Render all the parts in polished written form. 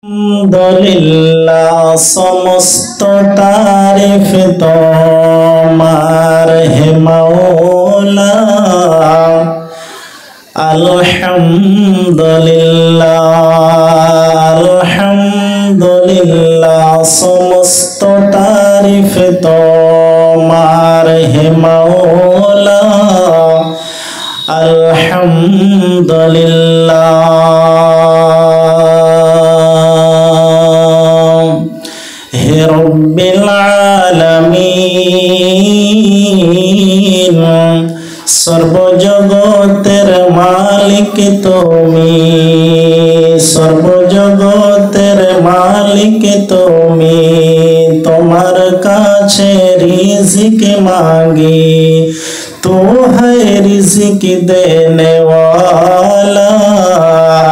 আলহামদুলিল্লাহ সমস্ত তারিফ তোমার হে মাওলা। আলহামদুলিল্লাহ আলহামদুলিল্লাহ সমস্ত তারিফ তোমার হে মাওলা। আলহামদুলিল্লাহ হে রব্বিল আলামিন, সর্বজগতের মালিক তুমি, সর্বজগতের মালিক তুমি। তোমার কাছে রিজিক মাগি, তু হ্যায় রিজিক দেনে ওয়ালা।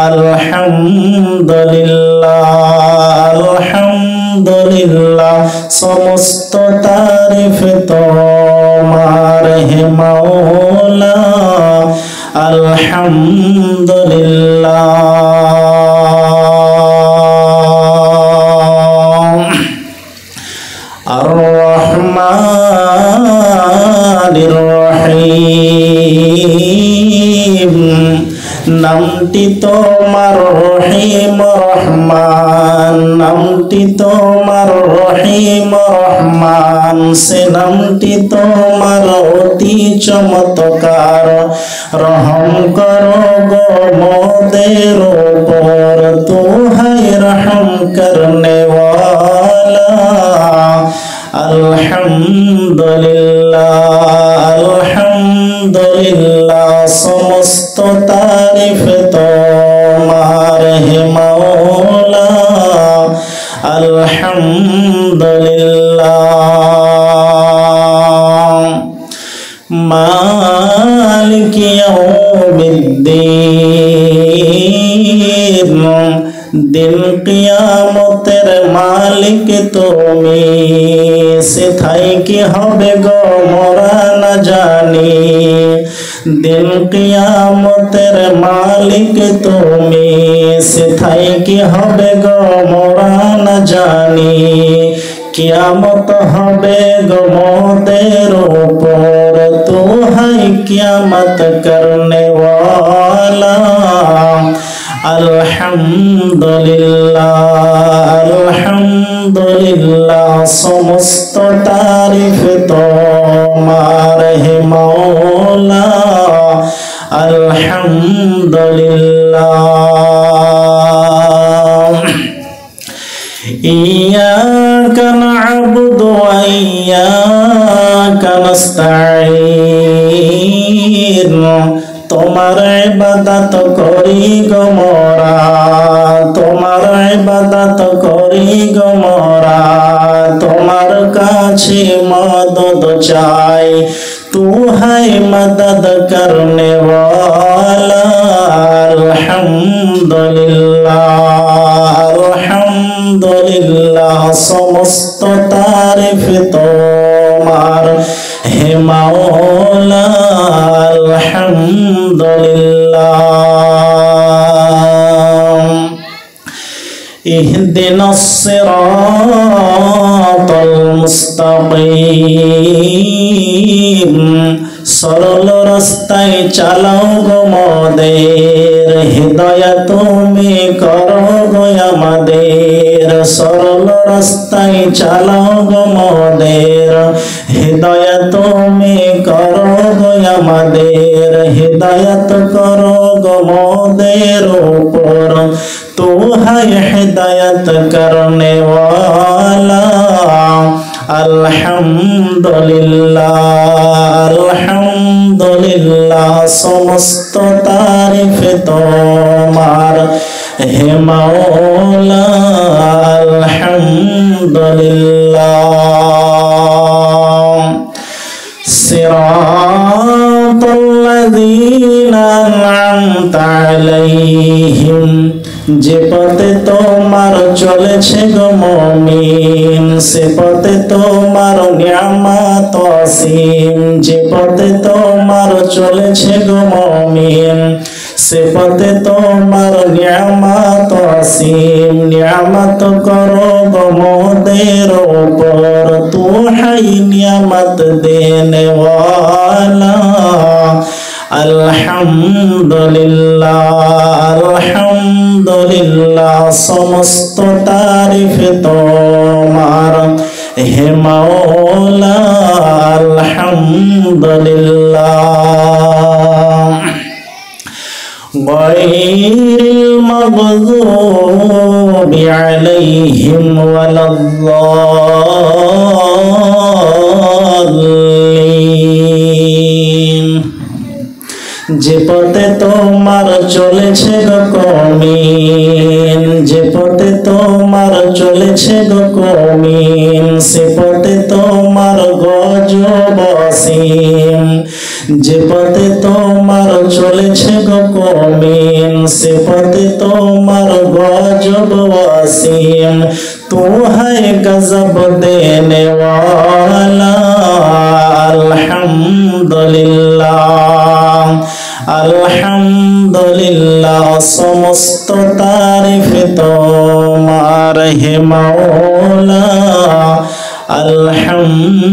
আলহামদুলিল্লাহ আলহামদুলিল্লাহ সমস্ত তারিফ তোমার হে মাওলা। আলহামদুলিল্লাহ আর রহমানির রহিম, নামটি তোমার রহিম রহমান, নামটি তোমার রহিম রহমান, সে নামটি তোমার অতি চমৎকার। রহম করো গো মোদের উপর, তু হ্যায় রহম করনে ওয়ালা। আলহামদুলিল্লাহ আলহামদুলিল্লাহ সমস্ত তারিফ তোমার হে মাওলা। আলহামদুলিল্লাহ মালিক ইয়াউমিদ্দিন, দিন কিয়ামতের মালিক তুমি। সেথায় কি হবে গো মোরা না জানি, দিন কিয়ামতের মালিক তুমি। সেথায় কি হবে গো মোরা না জানি, কিয়ামত হবে গো মোদের উপর, তু হ্যায় কিয়ামত করনে ওয়ালা। আলহামদুলিল্লাহ আলহামদুলিল্লাহ সমস্ত তারিফ তোমার হে মাওলা। আলহামদুলিল্লাহ ইয়াকা না'বুদু ওয়া ইয়াকা নাস্তাঈন, তোমার ইবাদত করি গো মোরা, তোমার ইবাদত করি গো মোরা। তোমার কাছে মদদ চাই, তু হ্যায় মদদ করনে ওয়ালা। আলহামদুলিল্লাহ আলহামদুলিল্লাহ সমস্ত তারিফ তোমার হে মাওলা। আলহামদুলিল্লাহ ইহদিনাস সিরাতাল মুস্তাকিম, সরল রাস্তায় চালাও গো মোদের। হৃদয় তুমি করো গো আমাদের, সরল রাস্তায় চালাও গো মোদের। হৃদয় তুমি করো গো আমাদের, হৃদয়ত করো গো মোদের উপর, তু হ্যায় হিদায়ত করনে ওয়ালা। আলহামদুলিল্লাহ আলহামদুলিল্লাহ সমস্ত তারিফ তোমার হে মাওলা। আলহামদুলিল্লাহ সিরাতাল্লাযীনা আন'আমতা আলাইহিম, যে পথে তোমার চলেছে গো মুমিন, সে পথে তোমার নিয়ামত অসীম। যে পথে তোমার চলেছে গো মুমিন, सिफते तोमार नियामत असीम नियामत करो गो मोदेर ऊपर तू है नियामत देने वाला अल्हम्दुलिल्लाह समस्त तारीफ तोमार हे मौला अल्हम्दुलिल्लाह गैरिल मग़ज़ूबि अलैहिम वलद्दाल्लीन जे पथे तोमार चलेछे गो कौमिन जे पथे तोमार चलेछे गो कौमिन से पथे तोमार गजब असीम जे पथे तोमार चलेछे गो कौमिन से पथे तोमार गजब असीम तू है गजब देने वाला अल्हम्दुलिल्लाह अल्हम्दुलिल्लाह समस्त तारीफ तोमार हे मौला अल्हम्दुलिल्लाह।